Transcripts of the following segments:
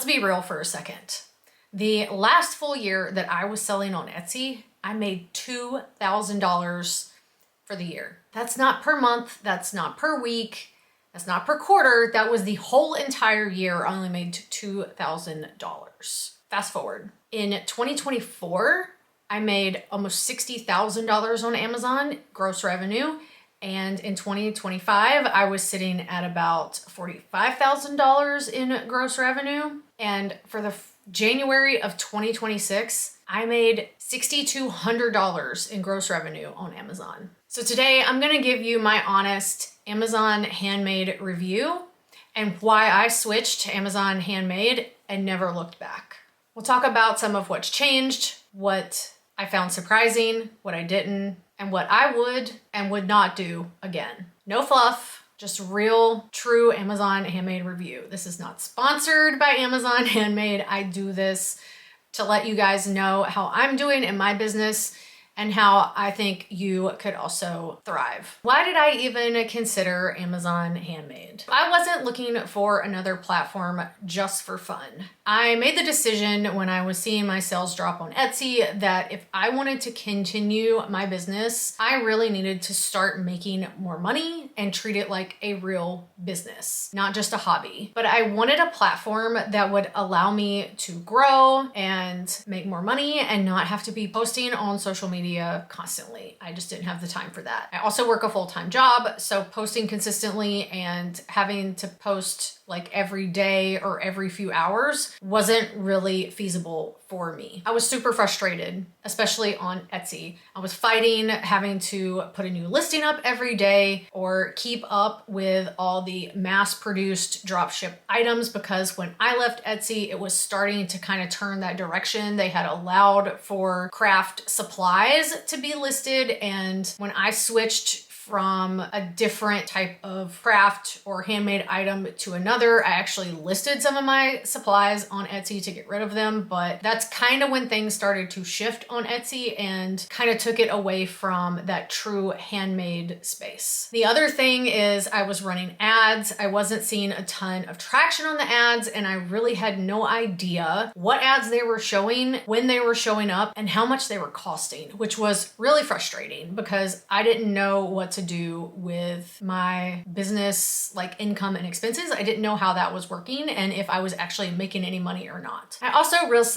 Let's be real for a second. The last full year that I was selling on Etsy, I made $2,000 for the year. That's not per month, that's not per week, that's not per quarter. That was the whole entire year. I only made $2,000. Fast forward. In 2024, I made almost $60,000 on Amazon gross revenue. And in 2025, I was sitting at about $45,000 in gross revenue. And for the January of 2026, I made $6,200 in gross revenue on Amazon. So today I'm gonna give you my honest Amazon Handmade review and why I switched to Amazon Handmade and never looked back. We'll talk about some of what's changed, what I found surprising, what I didn't, and what I would and would not do again. No fluff, just real, true Amazon Handmade review. This is not sponsored by Amazon Handmade. I do this to let you guys know how I'm doing in my business and how I think you could also thrive. Why did I even consider Amazon Handmade? I wasn't looking for another platform just for fun. I made the decision when I was seeing my sales drop on Etsy that if I wanted to continue my business, I really needed to start making more money and treat it like a real business, not just a hobby. But I wanted a platform that would allow me to grow and make more money and not have to be posting on social media constantly. I just didn't have the time for that. I also work a full-time job, so posting consistently and having to post like every day or every few hours wasn't really feasible for me. I was super frustrated, especially on Etsy. I was fighting having to put a new listing up every day or keep up with all the mass-produced dropship items because when I left Etsy, it was starting to kind of turn that direction. They had allowed for craft supplies to be listed, and when I switched from a different type of craft or handmade item to another, I actually listed some of my supplies on Etsy to get rid of them, but that's kind of when things started to shift on Etsy and kind of took it away from that true handmade space. The other thing is I was running ads. I wasn't seeing a ton of traction on the ads, and I really had no idea what ads they were showing, when they were showing up, and how much they were costing, which was really frustrating because I didn't know what to do with my business, like income and expenses. I didn't know how that was working and if I was actually making any money or not. I also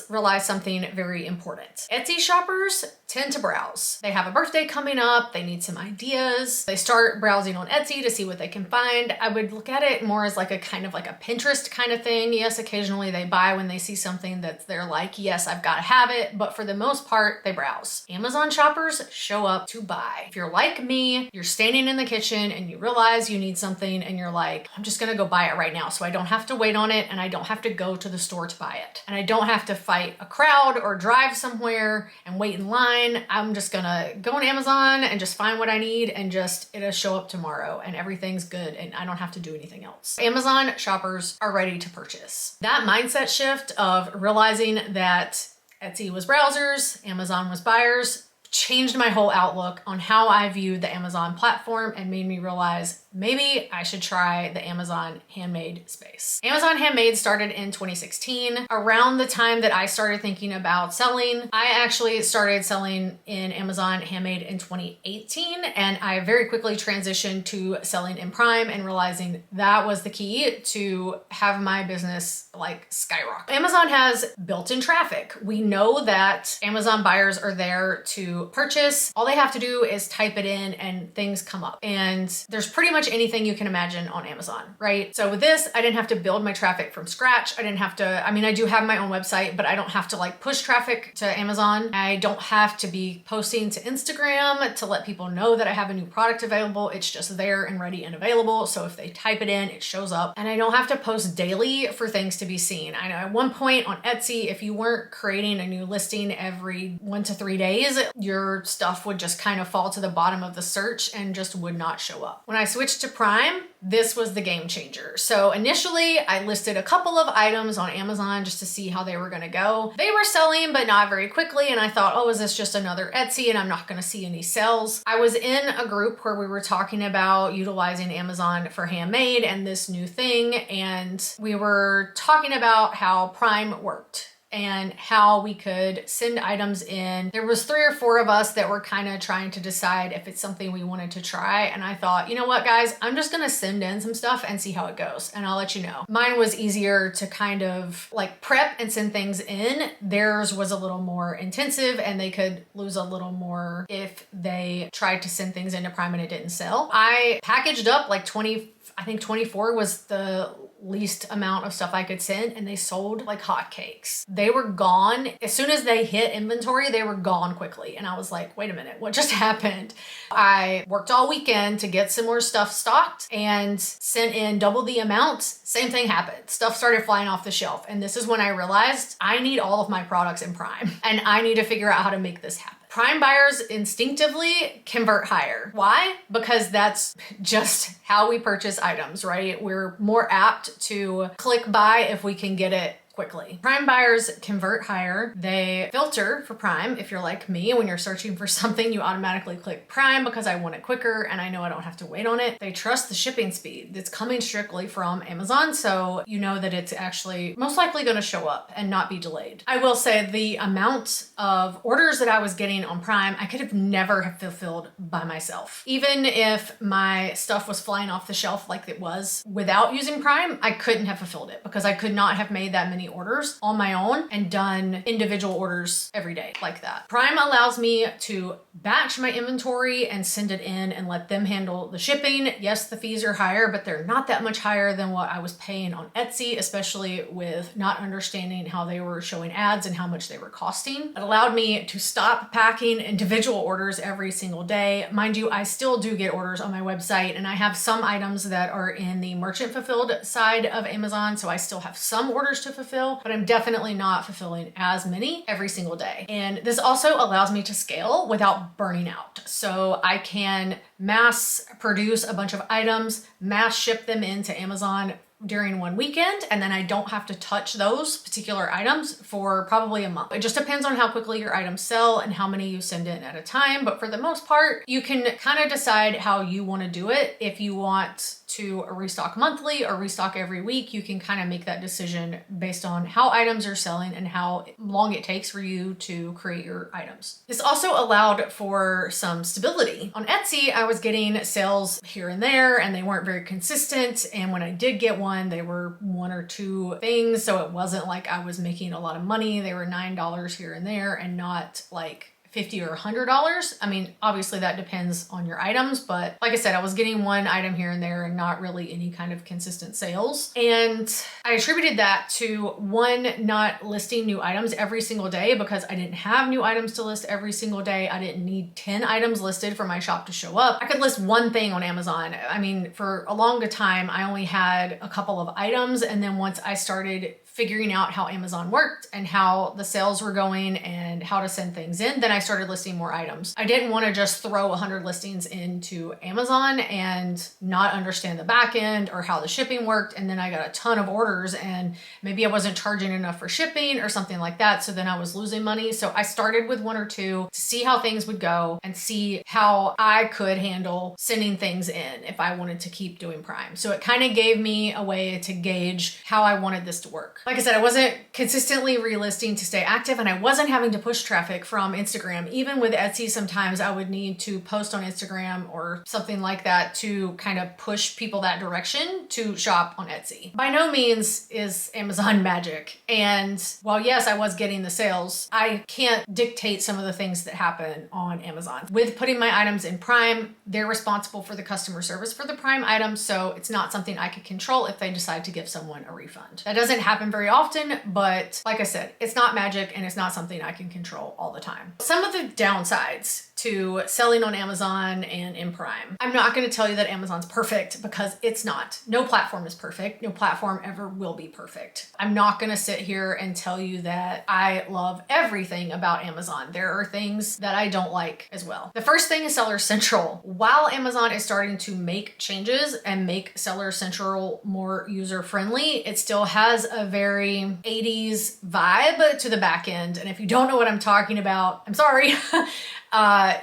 realized something very important. Etsy shoppers tend to browse. They have a birthday coming up, they need some ideas, they start browsing on Etsy to see what they can find. I would look at it more as like a kind of like a Pinterest kind of thing. Yes, occasionally they buy when they see something that they're like, yes, I've got to have it, but for the most part, they browse. Amazon shoppers show up to buy. If you're like me, you're standing in the kitchen and you realize you need something and you're like, I'm just gonna go buy it right now so I don't have to wait on it and I don't have to go to the store to buy it. And I don't have to fight a crowd or drive somewhere and wait in line. I'm just gonna go on Amazon and just find what I need and it'll show up tomorrow and everything's good and I don't have to do anything else. Amazon shoppers are ready to purchase. That mindset shift of realizing that Etsy was browsers, Amazon was buyers, changed my whole outlook on how I viewed the Amazon platform and made me realize maybe I should try the Amazon Handmade space. Amazon Handmade started in 2016. Around the time that I started thinking about selling, I actually started selling in Amazon Handmade in 2018, and I very quickly transitioned to selling in Prime and realizing that was the key to have my business like skyrocket. Amazon has built-in traffic. We know that Amazon buyers are there to purchase. All they have to do is type it in and things come up. And there's pretty much anything you can imagine on Amazon, right? So with this, I didn't have to build my traffic from scratch. I didn't have to, I mean, I do have my own website, but I don't have to like push traffic to Amazon. I don't have to be posting to Instagram to let people know that I have a new product available. It's just there and ready and available. So if they type it in, it shows up, and I don't have to post daily for things to be seen. I know at one point on Etsy, if you weren't creating a new listing every 1 to 3 days, your stuff would just kind of fall to the bottom of the search and just would not show up. When I switched switched to Prime, this was the game changer. So initially I listed a couple of items on Amazon just to see how they were gonna go. They were selling, but not very quickly. And I thought, oh, is this just another Etsy and I'm not gonna see any sales? I was in a group where we were talking about utilizing Amazon for Handmade and this new thing. And we were talking about how Prime worked and how we could send items in. There was 3 or 4 of us that were kind of trying to decide if it's something we wanted to try. And I thought, you know what, guys, I'm just gonna send in some stuff and see how it goes. And I'll let you know. Mine was easier to kind of like prep and send things in. Theirs was a little more intensive and they could lose a little more if they tried to send things into Prime and it didn't sell. I packaged up like 20, I think 24 was the least amount of stuff I could send, and they sold like hotcakes. They were gone. As soon as they hit inventory, they were gone quickly. And I was like, wait a minute, what just happened? I worked all weekend to get some more stuff stocked and sent in double the amount. Same thing happened. Stuff started flying off the shelf. And this is when I realized I need all of my products in Prime and I need to figure out how to make this happen. Prime buyers instinctively convert higher. Why? Because that's just how we purchase items, right? We're more apt to click buy if we can get it quickly. Prime buyers convert higher. They filter for Prime. If you're like me, when you're searching for something, you automatically click Prime because I want it quicker and I know I don't have to wait on it. They trust the shipping speed. It's coming strictly from Amazon, so you know that it's actually most likely going to show up and not be delayed. I will say the amount of orders that I was getting on Prime, I could have never have fulfilled by myself. Even if my stuff was flying off the shelf like it was without using Prime, I couldn't have fulfilled it because I could not have made that many orders on my own and done individual orders every day like that. Prime allows me to batch my inventory and send it in and let them handle the shipping. Yes, the fees are higher, but they're not that much higher than what I was paying on Etsy, especially with not understanding how they were showing ads and how much they were costing. It allowed me to stop packing individual orders every single day. Mind you, I still do get orders on my website and I have some items that are in the merchant fulfilled side of Amazon, so I still have some orders to fulfill, but I'm definitely not fulfilling as many every single day. And this also allows me to scale without burning out. So I can mass produce a bunch of items, mass ship them into Amazon during one weekend, and then I don't have to touch those particular items for probably a month. It just depends on how quickly your items sell and how many you send in at a time. But for the most part, you can kind of decide how you want to do it. If you want to restock monthly or restock every week, you can kind of make that decision based on how items are selling and how long it takes for you to create your items. This also allowed for some stability. On Etsy, I was getting sales here and there and they weren't very consistent. And when I did get one, they were 1 or 2 things. So it wasn't like I was making a lot of money. They were $9 here and there and not like $50 or $100. I mean, obviously that depends on your items, but like I said, I was getting one item here and there and not really any kind of consistent sales. And I attributed that to one, not listing new items every single day because I didn't have new items to list every single day. I didn't need 10 items listed for my shop to show up. I could list one thing on Amazon. I mean, for a long time, I only had a couple of items. And then once I started figuring out how Amazon worked and how the sales were going and how to send things in, then I started listing more items. I didn't want to just throw 100 listings into Amazon and not understand the back end or how the shipping worked. And then I got a ton of orders and maybe I wasn't charging enough for shipping or something like that. So then I was losing money. So I started with 1 or 2 to see how things would go and see how I could handle sending things in if I wanted to keep doing Prime. So it kind of gave me a way to gauge how I wanted this to work. Like I said, I wasn't consistently relisting to stay active and I wasn't having to push traffic from Instagram. Even with Etsy, sometimes I would need to post on Instagram or something like that to kind of push people that direction to shop on Etsy. By no means is Amazon magic. And while yes, I was getting the sales, I can't dictate some of the things that happen on Amazon. With putting my items in Prime, they're responsible for the customer service for the Prime items. So it's not something I could control if they decide to give someone a refund. That doesn't happen very often, but like I said, it's not magic and it's not something I can control all the time. Some of the downsides to selling on Amazon and in Prime. I'm not going to tell you that Amazon's perfect because it's not. No platform is perfect. No platform ever will be perfect. I'm not going to sit here and tell you that I love everything about Amazon. There are things that I don't like as well. The first thing is Seller Central. While Amazon is starting to make changes and make Seller Central more user-friendly, it still has a very 80s vibe to the back end. And if you don't know what I'm talking about, I'm sorry.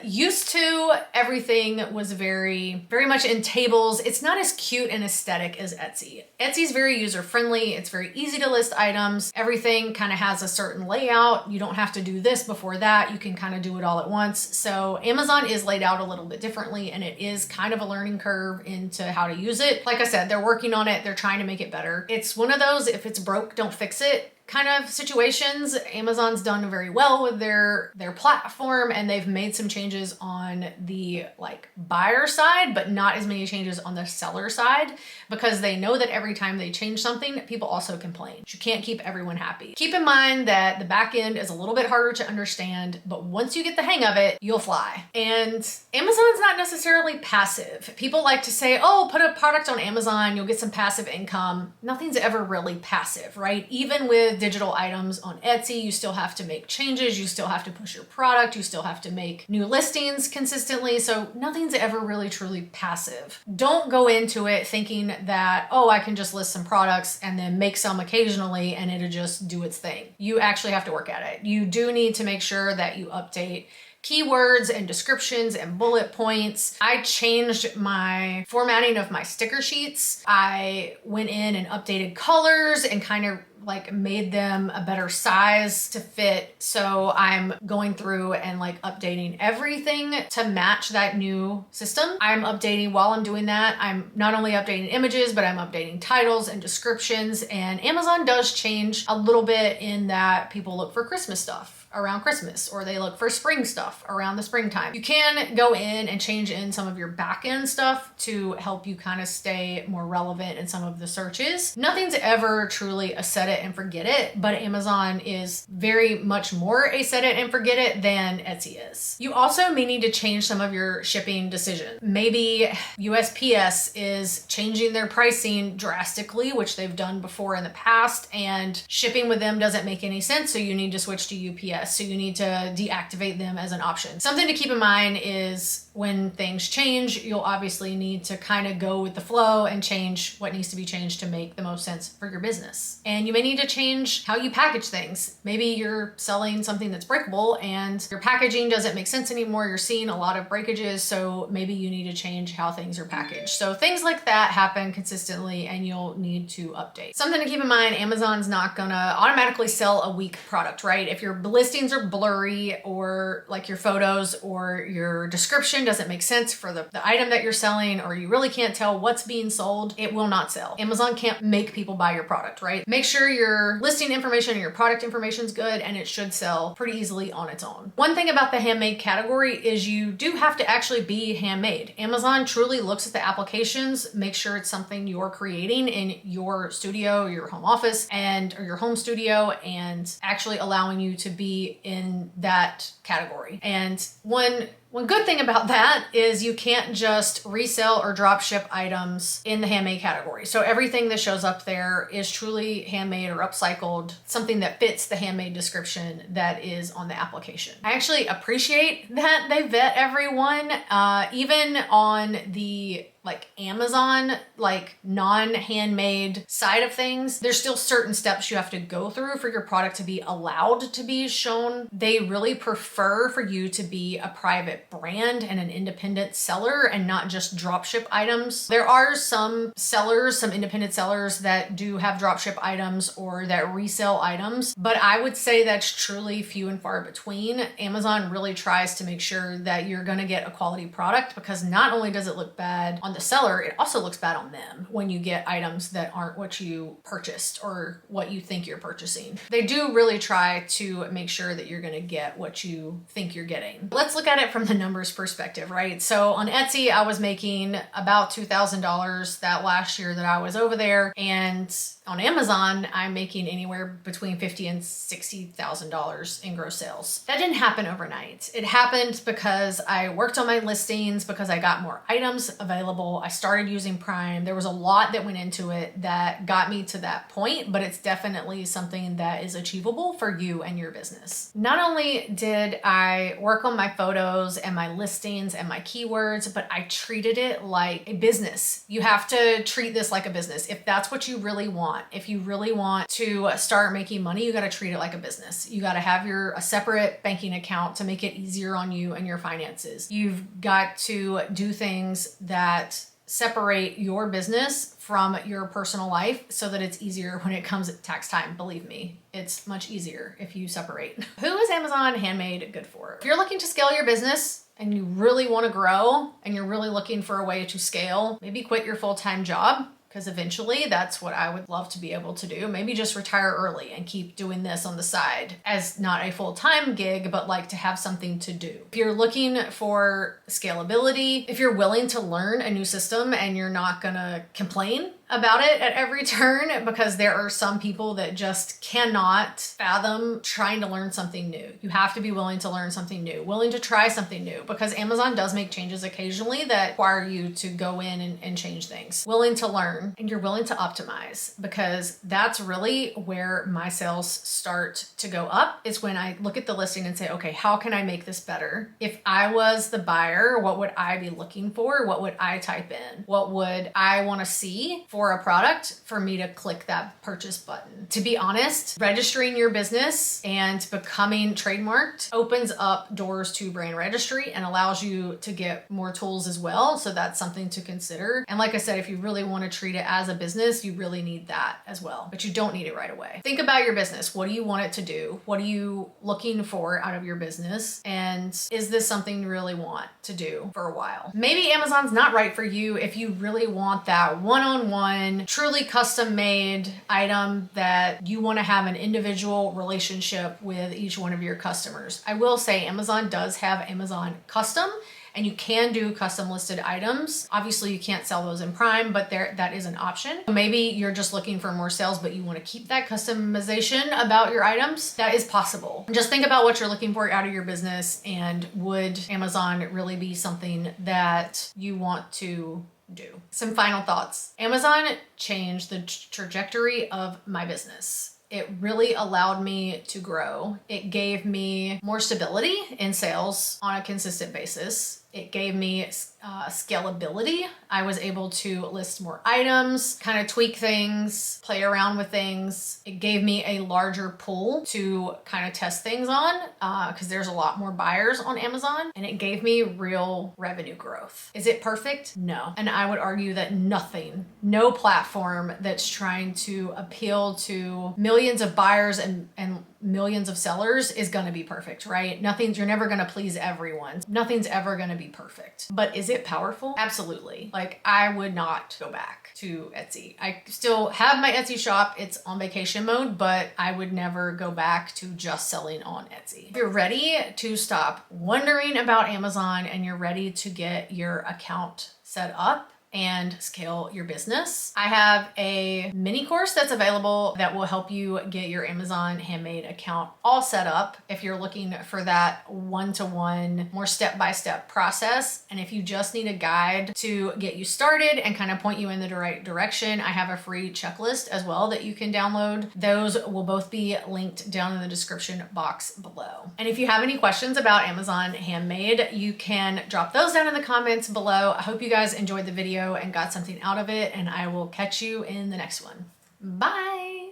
Used to, everything was very much in tables. It's not as cute and aesthetic as Etsy. Etsy's very user-friendly. It's very easy to list items. Everything kind of has a certain layout. You don't have to do this before that. You can kind of do it all at once. So Amazon is laid out a little bit differently, and it is kind of a learning curve into how to use it. Like I said, they're working on it. They're trying to make it better. It's one of those, if it's broke, don't fix it kind of situations. Amazon's done very well with their platform, and they've made some changes on the like buyer side, but not as many changes on the seller side, because they know that every time they change something, people also complain. You can't keep everyone happy. Keep in mind that the back end is a little bit harder to understand, but once you get the hang of it, you'll fly. And Amazon's not necessarily passive. People like to say, oh, put a product on Amazon, you'll get some passive income. Nothing's ever really passive, right? Even with digital items on Etsy, you still have to make changes, you still have to push your product, you still have to make new listings consistently, so nothing's ever really truly passive. Don't go into it thinking that, oh, I can just list some products and then make some occasionally and it'll just do its thing. You actually have to work at it. You do need to make sure that you update keywords and descriptions and bullet points. I changed my formatting of my sticker sheets. I went in and updated colors and kind of like made them a better size to fit. So I'm going through and like updating everything to match that new system. I'm updating while I'm doing that. I'm not only updating images, but I'm updating titles and descriptions. And Amazon does change a little bit in that people look for Christmas stuff around Christmas, or they look for spring stuff around the springtime. You can go in and change in some of your back end stuff to help you kind of stay more relevant in some of the searches. Nothing's ever truly a set it and forget it, but Amazon is very much more a set it and forget it than Etsy is. You also may need to change some of your shipping decisions. Maybe USPS is changing their pricing drastically, which they've done before in the past, and shipping with them doesn't make any sense, so you need to switch to UPS. So you need to deactivate them as an option. Something to keep in mind is when things change, you'll obviously need to kind of go with the flow and change what needs to be changed to make the most sense for your business. And you may need to change how you package things. Maybe you're selling something that's breakable and your packaging doesn't make sense anymore. You're seeing a lot of breakages, so maybe you need to change how things are packaged. So things like that happen consistently and you'll need to update. Something to keep in mind, Amazon's not gonna automatically sell a weak product, right? If your listings are blurry, or like your photos or your description doesn't make sense for the item that you're selling, or you really can't tell what's being sold, it will not sell. Amazon can't make people buy your product, right? Make sure your listing information and your product information is good, and it should sell pretty easily on its own. One thing about the handmade category is you do have to actually be handmade. Amazon truly looks at the applications, make sure it's something you're creating in your studio, your home office, or your home studio, and actually allowing you to be in that category. And one good thing about that is you can't just resell or drop ship items in the handmade category. So everything that shows up there is truly handmade or upcycled, something that fits the handmade description that is on the application. I actually appreciate that they vet everyone, even on the like Amazon, like non-handmade side of things. There's still certain steps you have to go through for your product to be allowed to be shown. They really prefer for you to be a private brand and an independent seller and not just dropship items. There are some sellers, some independent sellers that do have dropship items or that resell items, but I would say that's truly few and far between. Amazon really tries to make sure that you're gonna get a quality product, because not only does it look bad on the seller, it also looks bad on them when you get items that aren't what you purchased or what you think you're purchasing. They do really try to make sure that you're gonna get what you think you're getting. Let's look at it from a numbers perspective, right? So on Etsy, I was making about $2,000 that last year that I was over there. And on Amazon, I'm making anywhere between $50,000 and $60,000 in gross sales. That didn't happen overnight. It happened because I worked on my listings, because I got more items available. I started using Prime. There was a lot that went into it that got me to that point, but it's definitely something that is achievable for you and your business. Not only did I work on my photos and my listings and my keywords, but I treated it like a business. You have to treat this like a business. If that's what you really want, if you really want to start making money, you got to treat it like a business. You got to have a separate banking account to make it easier on you and your finances. You've got to do things that separate your business from your personal life so that it's easier when it comes at tax time. Believe me, it's much easier if you separate. Who is Amazon Handmade good for? If you're looking to scale your business and you really want to grow and you're really looking for a way to scale, maybe quit your full-time job, because eventually that's what I would love to be able to do. Maybe just retire early and keep doing this on the side as not a full-time gig, but like to have something to do. If you're looking for scalability, if you're willing to learn a new system and you're not gonna complain about it at every turn, because there are some people that just cannot fathom trying to learn something new. You have to be willing to learn something new, willing to try something new, because Amazon does make changes occasionally that require you to go in and change things. Willing to learn, and you're willing to optimize, because that's really where my sales start to go up, is when I look at the listing and say, okay, how can I make this better? If I was the buyer, what would I be looking for? What would I type in? What would I want to see for a product for me to click that purchase button? To be honest, registering your business and becoming trademarked opens up doors to brand registry and allows you to get more tools as well. So that's something to consider. And like I said, if you really want to treat it as a business, you really need that as well, but you don't need it right away. Think about your business. What do you want it to do? What are you looking for out of your business? And is this something you really want to do for a while? Maybe Amazon's not right for you if you really want that one-on-one, truly custom made item that you want to have an individual relationship with each one of your customers. I will say Amazon does have Amazon Custom, and you can do custom listed items. Obviously you can't sell those in Prime, but that is an option. Maybe you're just looking for more sales, but you want to keep that customization about your items. That is possible. Just think about what you're looking for out of your business, and would Amazon really be something that you want to do? Some final thoughts. Amazon changed the trajectory of my business. It really allowed me to grow. It gave me more stability in sales on a consistent basis. It gave me scalability. I was able to list more items, kind of tweak things, play around with things. It gave me a larger pool to kind of test things on, because there's a lot more buyers on Amazon, and it gave me real revenue growth. Is it perfect? No. And I would argue that no platform that's trying to appeal to millions of buyers and millions of sellers is going to be perfect, right? You're never going to please everyone. Nothing's ever going to be perfect. But is it powerful? Absolutely. Like, I would not go back to Etsy. I still have my Etsy shop. It's on vacation mode, but I would never go back to just selling on Etsy. If you're ready to stop wondering about Amazon and you're ready to get your account set up and scale your business, I have a mini course that's available that will help you get your Amazon Handmade account all set up if you're looking for that one-to-one, more step-by-step process. And if you just need a guide to get you started and kind of point you in the right direction, I have a free checklist as well that you can download. Those will both be linked down in the description box below. And if you have any questions about Amazon Handmade, you can drop those down in the comments below. I hope you guys enjoyed the video and got something out of it, and I will catch you in the next one. Bye.